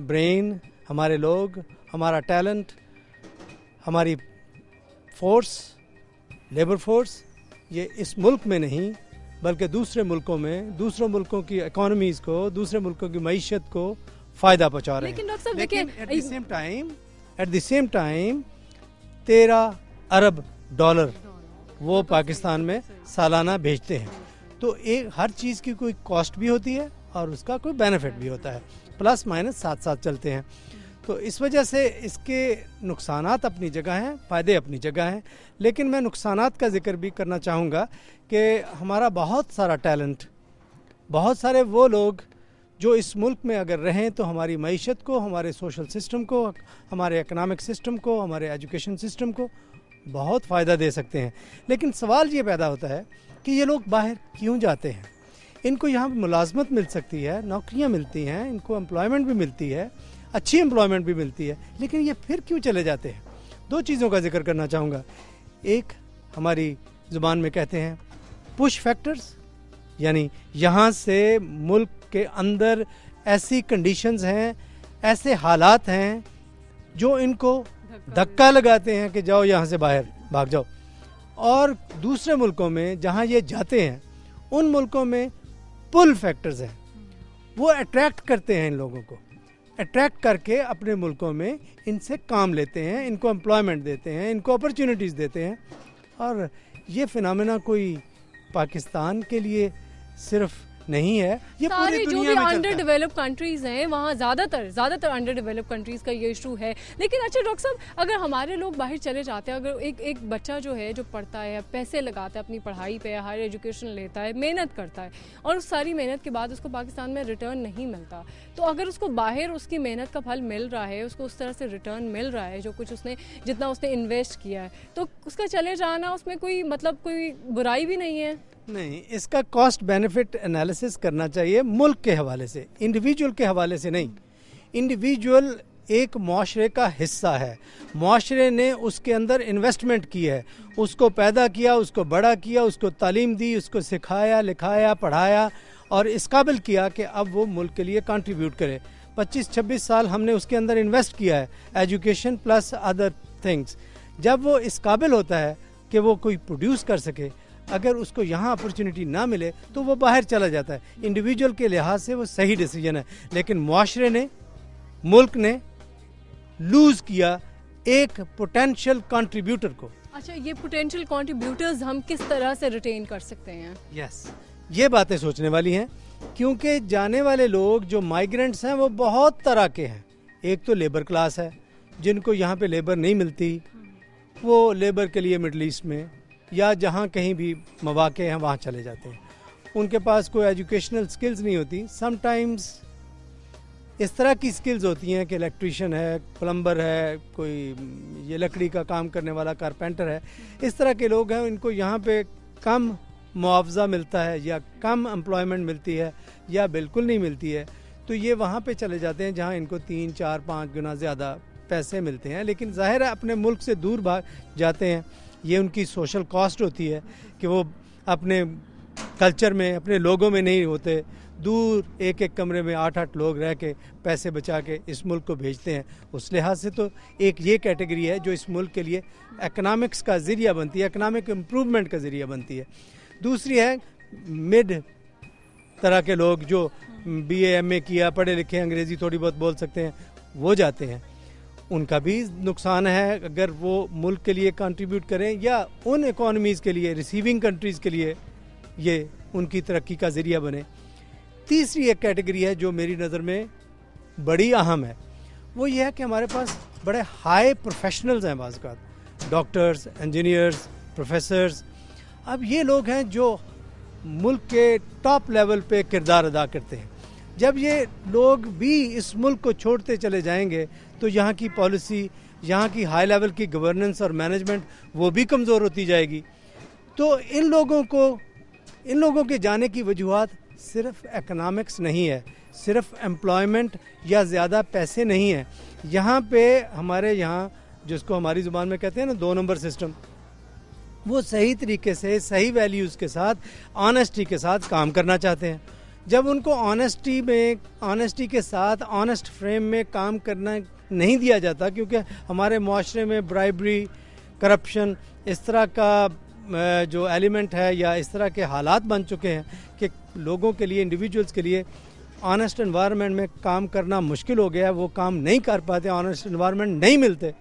ब्रेन, हमारे लोग, हमारा टैलेंट, हमारी फोर्स, लेबर फोर्स, ये इस मुल्क में नहीं बल्कि दूसरे मुल्कों में, दूसरे मुल्कों की इकोनॉमीज़ को, दूसरे मुल्कों की मईशत को फ़ायदा पहुँचा रहे हैं। लेकिन at the same time 13 Arab dollar वो पाकिस्तान में सालाना भेजते हैं। तो एक हर चीज़ की कोई कॉस्ट भी होती है और उसका कोई बेनिफिट भी होता है, प्लस माइनस साथ साथ चलते हैं। तो इस वजह से इसके नुकसानात अपनी जगह हैं, फ़ायदे अपनी जगह हैं। लेकिन मैं नुकसानात का जिक्र भी करना चाहूँगा कि हमारा बहुत सारा टैलेंट, बहुत सारे वो लोग जो इस मुल्क में अगर रहें तो हमारी मईशत को, हमारे सोशल सिस्टम को, हमारे इकनॉमिक सिस्टम को, हमारे एजुकेशन सिस्टम को बहुत फ़ायदा दे सकते हैं। लेकिन सवाल ये पैदा होता है कि ये लोग बाहर क्यों जाते हैं? इनको यहाँ पर मुलाजमत मिल सकती है, नौकरियाँ मिलती हैं, इनको एम्प्लॉयमेंट भी मिलती है, अच्छी एम्प्लॉयमेंट भी मिलती है, लेकिन ये फिर क्यों चले जाते हैं? दो चीज़ों का जिक्र करना चाहूँगा। एक, हमारी ज़ुबान में कहते हैं पुश फैक्टर्स, यानी यहाँ से मुल्क के अंदर ऐसी कंडीशंस हैं, ऐसे हालात हैं जो इनको धक्का लगाते हैं कि जाओ यहाँ से बाहर भाग जाओ। और दूसरे मुल्कों में जहाँ ये जाते हैं उन मुल्कों में पुल फैक्टर्स हैं, वो अट्रैक्ट करते हैं इन लोगों को, अट्रैक्ट करके अपने मुल्कों में इनसे काम लेते हैं, इनको एम्प्लॉयमेंट देते हैं, इनको अपॉर्चुनिटीज़ देते हैं। और ये फिनोमेना कोई पाकिस्तान के लिए सिर्फ नहीं है, ये पूरी जो दुनिया भी में अंडर डेवलप्ड कंट्रीज हैं वहाँ ज़्यादातर अंडर डेवलप्ड कंट्रीज़ का ये इशू है। लेकिन अच्छा डॉक्टर साहब, अगर हमारे लोग बाहर चले जाते हैं, अगर एक बच्चा जो है, जो पढ़ता है, पैसे लगाता है अपनी पढ़ाई पे, हायर एजुकेशन लेता है, मेहनत करता है और उस सारी मेहनत के बाद उसको पाकिस्तान में रिटर्न नहीं मिलता, तो अगर उसको बाहर उसकी मेहनत का फल मिल रहा है, उसको उस तरह से रिटर्न मिल रहा है, जो कुछ उसने जितना उसने इन्वेस्ट किया है, तो उसका चले जाना उसमें कोई मतलब कोई बुराई भी नहीं है? नहीं, इसका कॉस्ट बेनिफिट एनालिसिस करना चाहिए मुल्क के हवाले से, इंडिविजुअल के हवाले से नहीं। इंडिविजुअल एक मुआशरे का हिस्सा है, मुआशरे ने उसके अंदर इन्वेस्टमेंट की है, उसको पैदा किया, उसको बड़ा किया, उसको तालीम दी, उसको सिखाया, लिखाया, पढ़ाया और इस काबिल किया कि अब वो मुल्क के लिए कंट्रीब्यूट करे। 25-26 साल हमने उसके अंदर इन्वेस्ट किया है, एजुकेशन प्लस अदर थिंग्स। जब वो इस काबिल होता है कि वो कोई प्रोड्यूस कर सके, अगर उसको यहाँ अपॉर्चुनिटी ना मिले तो वो बाहर चला जाता है। इंडिविजुअल के लिहाज से वो सही डिसीजन है, लेकिन मुआशरे ने, मुल्क ने लूज़ किया एक पोटेंशियल कंट्रीब्यूटर को। अच्छा, ये पोटेंशियल कंट्रीब्यूटर्स हम किस तरह से रिटेन कर सकते हैं? यस, ये बातें सोचने वाली हैं, क्योंकि जाने वाले लोग जो माइग्रेंट्स हैं वो बहुत तरह के हैं। एक तो लेबर क्लास है, जिनको यहाँ पे लेबर नहीं मिलती, वो लेबर के लिए मिडल ईस्ट में या जहाँ कहीं भी मौके हैं वहाँ चले जाते हैं। उनके पास कोई एजुकेशनल स्किल्स नहीं होती। समटाइम्स इस तरह की स्किल्स होती हैं कि इलेक्ट्रीशियन है, प्लम्बर है, कोई ये लकड़ी का काम करने वाला कारपेंटर है, इस तरह के लोग हैं। इनको यहाँ पे कम मुआवजा मिलता है या कम एम्प्लॉयमेंट मिलती है या बिल्कुल नहीं मिलती है, तो ये वहाँ पे चले जाते हैं जहाँ इनको 3, 4, 5 गुना ज़्यादा पैसे मिलते हैं। लेकिन ज़ाहिर है अपने मुल्क से दूर भाग जाते हैं, ये उनकी सोशल कॉस्ट होती है कि वो अपने कल्चर में, अपने लोगों में नहीं होते, दूर एक एक कमरे में 8-8 लोग रह के पैसे बचा के इस मुल्क को भेजते हैं। उस लिहाज से तो एक ये कैटेगरी है जो इस मुल्क के लिए इकनॉमिक्स का ज़रिया बनती है, इकनॉमिक इम्प्रूवमेंट का ज़रिया बनती है। दूसरी है मिड तरह के लोग जो BA MA किया, पढ़े लिखे, अंग्रेज़ी थोड़ी बहुत बोल सकते हैं, वो जाते हैं। उनका भी नुकसान है अगर वो मुल्क के लिए कंट्रीब्यूट करें या उन इकोनॉमीज़ के लिए, रिसीविंग कंट्रीज़ के लिए ये उनकी तरक्की का ज़रिया बने। तीसरी एक कैटेगरी है जो मेरी नज़र में बड़ी अहम है, वो ये है कि हमारे पास बड़े हाई प्रोफेशनल्स हैं, बाज़ औक़ात डॉक्टर्स, इंजीनियर्स, प्रोफेसर्स। अब ये लोग हैं जो मुल्क के टॉप लेवल पे किरदार अदा करते हैं। जब ये लोग भी इस मुल्क को छोड़ते चले जाएंगे तो यहाँ की पॉलिसी, यहाँ की हाई लेवल की गवर्नेंस और मैनेजमेंट वो भी कमज़ोर होती जाएगी। तो इन लोगों के जाने की वजूहात सिर्फ इकनॉमिक्स नहीं है, सिर्फ एम्प्लॉयमेंट या ज़्यादा पैसे नहीं है। यहाँ पे हमारे यहाँ जिसको हमारी ज़ुबान में कहते हैं ना 2 नंबर सिस्टम, वो सही तरीके से, सही वैल्यूज़ के साथ, ऑनेस्टी के साथ काम करना चाहते हैं। जब उनको ऑनेस्टी के साथ, ऑनेस्ट फ्रेम में काम करना नहीं दिया जाता, क्योंकि हमारे माशरे में ब्राइबरी, करप्शन, इस तरह का जो एलिमेंट है या इस तरह के हालात बन चुके हैं कि लोगों के लिए, इंडिविजुअल्स के लिए ऑनेस्ट एनवायरनमेंट में काम करना मुश्किल हो गया है। वो काम नहीं कर पाते, ऑनेस्ट एनवायरनमेंट नहीं मिलते।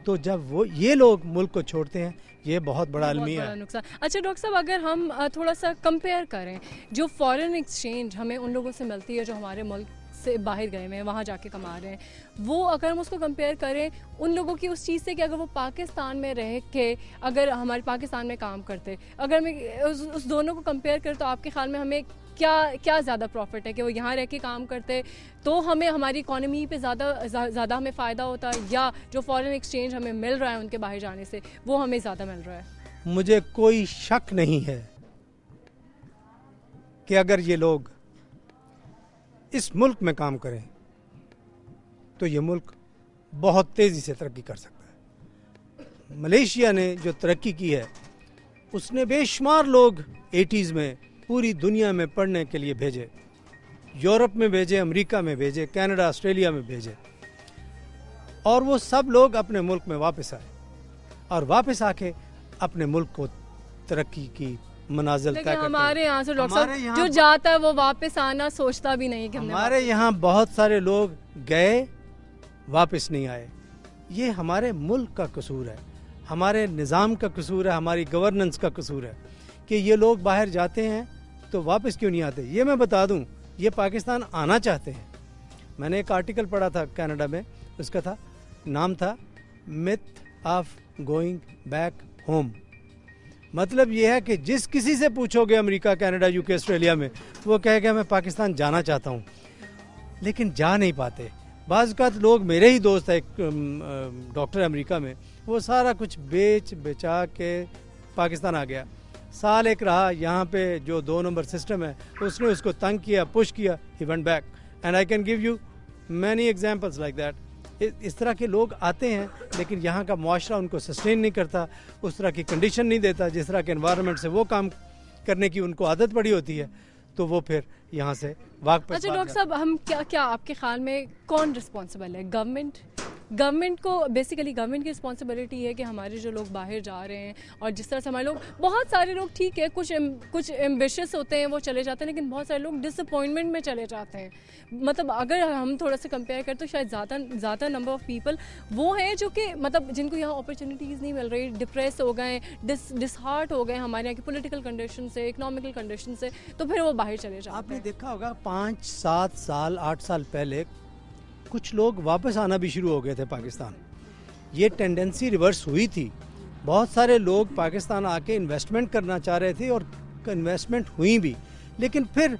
तो जब ये लोग मुल्क को छोड़ते हैं, ये बहुत बड़ा अलमिया है, नुकसान। अच्छा डॉक्टर साहब, अगर हम थोड़ा सा कंपेयर करें, जो फॉरेन एक्सचेंज हमें उन लोगों से मिलती है जो हमारे मुल्क से बाहर गए हुए हैं, वहाँ जाके कमा रहे हैं, वो अगर हम उसको कंपेयर करें उन लोगों की उस चीज़ से कि अगर वो पाकिस्तान में रह के अगर हमारे पाकिस्तान में काम करते, अगर हमें उस दोनों को कंपेयर करें तो आपके ख्याल में हमें क्या ज़्यादा प्रॉफिट है कि वो यहाँ रह के काम करते तो हमें हमारी इकोनॉमी पे ज़्यादा हमें फ़ायदा होता, या जो फॉरेन एक्सचेंज हमें मिल रहा है उनके बाहर जाने से वो हमें ज़्यादा मिल रहा है? मुझे कोई शक नहीं है कि अगर ये लोग इस मुल्क में काम करें तो ये मुल्क बहुत तेज़ी से तरक्की कर सकता है। मलेशिया ने जो तरक्की की है उसने बेशुमार लोग 80s में पूरी दुनिया में पढ़ने के लिए भेजे, यूरोप में भेजे, अमेरिका में भेजे, कनाडा, ऑस्ट्रेलिया में भेजे, और वो सब लोग अपने मुल्क में वापस आए और वापस आके अपने मुल्क को तरक्की की मनाजिल तय करते हैं। हमारे यहाँ से डॉक्टर साहब जो जाता है वो वापस आना सोचता भी नहीं कि हमारे यहाँ बहुत सारे लोग गए, वापस नहीं आए। ये हमारे मुल्क का कसूर है, हमारे निज़ाम का कसूर है, हमारी गवर्नेंस का कसूर है कि ये लोग बाहर जाते हैं तो वापस क्यों नहीं आते। ये मैं बता दूं, ये पाकिस्तान आना चाहते हैं। मैंने एक आर्टिकल पढ़ा था कनाडा में, उसका नाम था myth of going back home. मतलब ये है कि जिस किसी से पूछोगे अमेरिका, कनाडा, यूके, ऑस्ट्रेलिया में, वो कहेगा मैं पाकिस्तान जाना चाहता हूँ, लेकिन जा नहीं पाते। बाज़ औक़ात लोग, मेरे ही दोस्त है एक डॉक्टर अमेरिका में, वो सारा कुछ बेचा के पाकिस्तान आ गया, साल एक रहा यहाँ पे। जो 2 नंबर सिस्टम है उसने उसको तंग किया, पुश किया, he went back. And I can give you many examples like that. इस तरह के लोग आते हैं लेकिन यहाँ का मुआशरा उनको सस्टेन नहीं करता, उस तरह की कंडीशन नहीं देता जिस तरह के एनवायरनमेंट से वो काम करने की उनको आदत पड़ी होती है, तो वो फिर यहाँ से वापस। अच्छा डॉक्टर साहब, हम क्या आपके ख्याल में कौन रिस्पॉन्सिबल है? गवर्नमेंट को, बेसिकली गवर्नमेंट की रिस्पॉन्सिबिलिटी है कि हमारे जो लोग बाहर जा रहे हैं और जिस तरह से हमारे लोग, बहुत सारे लोग ठीक है कुछ एम्बिशियस होते हैं वो चले जाते हैं, लेकिन बहुत सारे लोग डिसअपॉइंटमेंट में चले जाते हैं। मतलब अगर हम थोड़ा सा कंपेयर करें तो शायद ज़्यादा नंबर ऑफ़ पीपल वो हैं जो कि मतलब जिनको यहाँ अपॉर्चुनिटीज़ नहीं मिल रही, डिप्रेस हो गए, डिसहार्ट हो गए हमारे यहाँ की पॉलिटिकल कंडीशन से, इकोनॉमिकल कंडीशन से, तो फिर वो बाहर चले जाते हैं। आपने देखा होगा 5, 7 साल, 8 साल पहले कुछ लोग वापस आना भी शुरू हो गए थे पाकिस्तान। ये टेंडेंसी रिवर्स हुई थी। बहुत सारे लोग पाकिस्तान आके इन्वेस्टमेंट करना चाह रहे थे और इन्वेस्टमेंट हुई भी, लेकिन फिर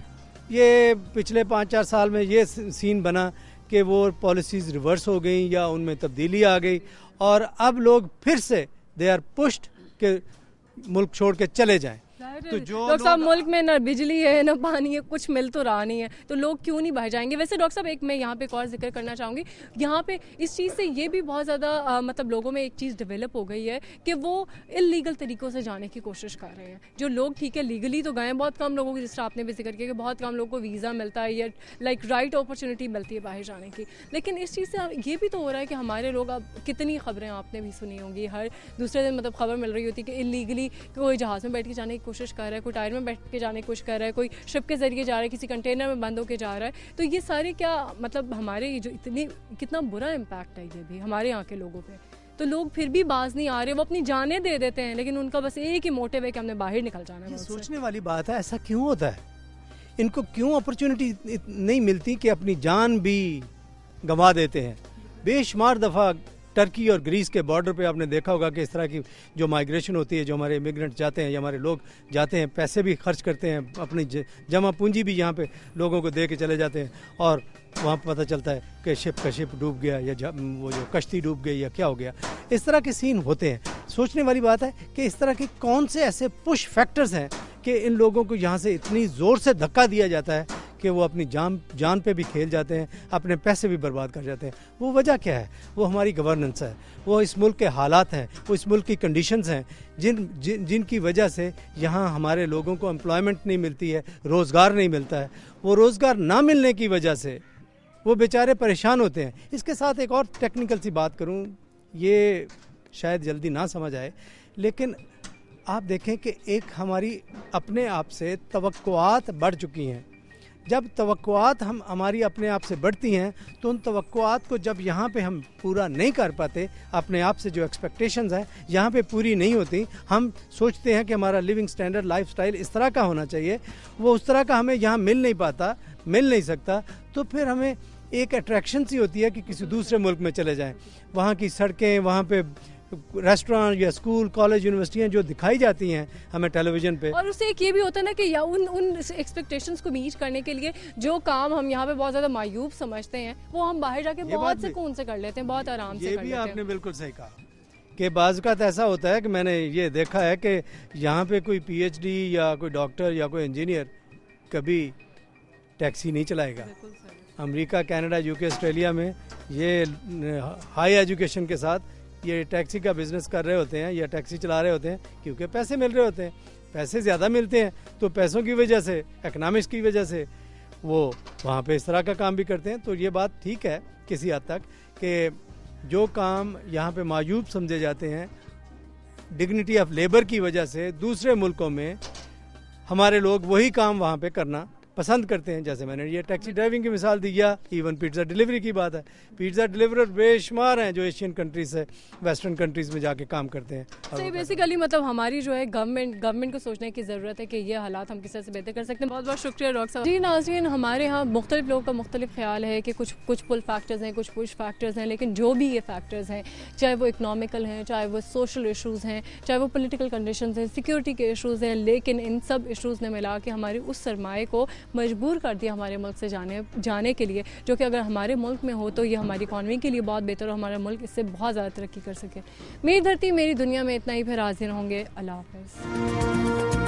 ये पिछले 5-4 साल में ये सीन बना कि वो पॉलिसीज़ रिवर्स हो गई या उनमें तब्दीली आ गई और अब लोग फिर से दे आर पुश्ड के मुल्क छोड़ के चले जाएं। तो डॉक्टर साहब, मुल्क में ना बिजली है ना पानी है, कुछ मिल तो रहा नहीं है, तो लोग क्यों नहीं बाहर जाएंगे? वैसे डॉक्टर साहब, मैं यहाँ पे एक और जिक्र करना चाहूँगी, यहाँ पे इस चीज़ से ये भी बहुत ज़्यादा मतलब लोगों में एक चीज़ डेवलप हो गई है कि वो इलीगल तरीक़ों से जाने की कोशिश कर रहे हैं। जो लोग ठीक है लीगली तो गए, बहुत कम लोगों को, जिस तरह आपने भी जिक्र किया कि बहुत कम लोगों को वीज़ा मिलता है या लाइक राइट अपॉर्चुनिटी मिलती है बाहर जाने की, लेकिन इस चीज़ से ये भी तो हो रहा है कि हमारे लोग, अब कितनी खबरें आपने भी सुनी होंगी, हर दूसरे दिन मतलब खबर मिल रही होती है कि इलीगली कोई जहाज़ में बैठ के जाने की कोशिश कर रहा है, कोई टायर में बैठ के जाने की कोशिश कर रहा है, कोई शिप के ज़रिए जा रहा है, किसी कंटेनर में बंद होके जा रहा है। तो ये सारे क्या मतलब हमारे ये जो कितना बुरा इम्पैक्ट है ये भी हमारे यहाँ के लोगों पे। तो लोग फिर भी बाज नहीं आ रहे, वो अपनी जानें दे देते हैं, लेकिन उनका बस एक ही मोटिव है कि हमने बाहर निकल जाना है। सोचने वाली बात है, ऐसा क्यों होता है? इनको क्यों अपॉर्चुनिटी नहीं मिलती कि अपनी जान भी गंवा देते हैं? बेशुमार दफ़ा टर्की और ग्रीस के बॉर्डर पे आपने देखा होगा कि इस तरह की जो माइग्रेशन होती है, जो हमारे इमिग्रेंट जाते हैं या हमारे लोग जाते हैं, पैसे भी खर्च करते हैं, अपनी जमा पूंजी भी यहाँ पे लोगों को दे के चले जाते हैं, और वहाँ पर पता चलता है कि शिप डूब गया या वो जो कश्ती डूब गई या क्या हो गया। इस तरह के सीन होते हैं। सोचने वाली बात है कि इस तरह के कौन से ऐसे पुश फैक्टर्स हैं कि इन लोगों को यहाँ से इतनी ज़ोर से धक्का दिया जाता है कि वो अपनी जान पे भी खेल जाते हैं, अपने पैसे भी बर्बाद कर जाते हैं। वो वजह क्या है? वो हमारी गवर्नेंस है, वो इस मुल्क के हालात हैं, वो इस मुल्क की कंडीशंस हैं जिनकी वजह से यहाँ हमारे लोगों को एम्प्लॉयमेंट नहीं मिलती है, रोज़गार नहीं मिलता है। वो रोज़गार ना मिलने की वजह से वो बेचारे परेशान होते हैं। इसके साथ एक और टेक्निकल सी बात करूँ, ये शायद जल्दी ना समझ आए, लेकिन आप देखें कि एक हमारी अपने आप से तवक्कुआत बढ़ चुकी हैं। जब तवक्कुआत हमारी अपने आप से बढ़ती हैं तो उन तवक्कुआत को जब यहाँ पे हम पूरा नहीं कर पाते, अपने आप से जो एक्सपेक्टेशंस हैं यहाँ पे पूरी नहीं होती, हम सोचते हैं कि हमारा लिविंग स्टैंडर्ड, लाइफस्टाइल इस तरह का होना चाहिए, वो उस तरह का हमें यहाँ मिल नहीं सकता, तो फिर हमें एक अट्रैक्शन सी होती है कि किसी दूसरे मुल्क में चले जाएं। वहाँ की सड़कें, वहाँ पे रेस्टोरेंट या स्कूल, कॉलेज, यूनिवर्सिटियाँ जो दिखाई जाती हैं हमें टेलीविज़न पे, और उससे एक ये भी होता है ना कि या उन एक्सपेक्टेशंस को मीट करने के लिए जो काम हम यहाँ पे बहुत ज़्यादा मायूब समझते हैं, वो हम बाहर जाके बहुत सुकून से कर लेते हैं, बहुत आराम से कर लेते हैं। ये भी आपने बिल्कुल सही कहा कि बाज़-औक़ात ऐसा होता है कि मैंने ये देखा है कि यहाँ पे कोई PhD या कोई डॉक्टर या कोई इंजीनियर कभी टैक्सी नहीं चलाएगा। अमेरिका, कनाडा, UK, ऑस्ट्रेलिया में ये हाई एजुकेशन के साथ ये टैक्सी का बिज़नेस कर रहे होते हैं या टैक्सी चला रहे होते हैं, क्योंकि पैसे मिल रहे होते हैं, पैसे ज़्यादा मिलते हैं, तो पैसों की वजह से, इकनॉमिक्स की वजह से वो वहाँ पे इस तरह का काम भी करते हैं। तो ये बात ठीक है किसी हद तक कि जो काम यहाँ पे मायूब समझे जाते हैं डिग्निटी ऑफ लेबर की वजह से, दूसरे मुल्कों में हमारे लोग वही काम वहाँ पे करना पसंद करते हैं। जैसे मैंने ये टैक्सी ड्राइविंग की मिसाल दी, या इवन पिज़्ज़ा डिलीवरी की बात है, पिज़्ज़ा डिलीवरर बेशुमार हैं जो एशियन कंट्रीज से वेस्टर्न कंट्रीज़ में जाके काम करते हैं। तो बेसिकली मतलब हमारी जो है गवर्नमेंट को सोचने की ज़रूरत है कि ये हालात हम किस तरह से बेहतर कर सकते हैं। बहुत बहुत शुक्रिया डॉक्टर साहब। जी नाज़रीन, हमारे यहाँ मुख्तलिफ लोगों का मुख्तलिफ ख्याल है कि कुछ पुल फैक्टर्स हैं, कुछ पुश फैक्टर्स हैं, लेकिन जो भी ये फैक्टर्स हैं, चाहे वो इकनॉमिकल हैं, चाहे वो सोशल इशूज़ हैं, चाहे वो पोलिटिकल कंडीशंस हैं, सिक्योरिटी के इशूज़ हैं, लेकिन इन सब इशूज़ ने मिला के हमारी उस सरमाए को मजबूर कर दिया हमारे मुल्क से जाने के लिए, जो कि अगर हमारे मुल्क में हो तो ये हमारी इकॉनमी के लिए बहुत बेहतर और हमारा मुल्क इससे बहुत ज़्यादा तरक्की कर सके। मेरी धरती मेरी दुनिया में इतना ही, फिर हाजिर होंगे। अल्लाह हाफ़िज़।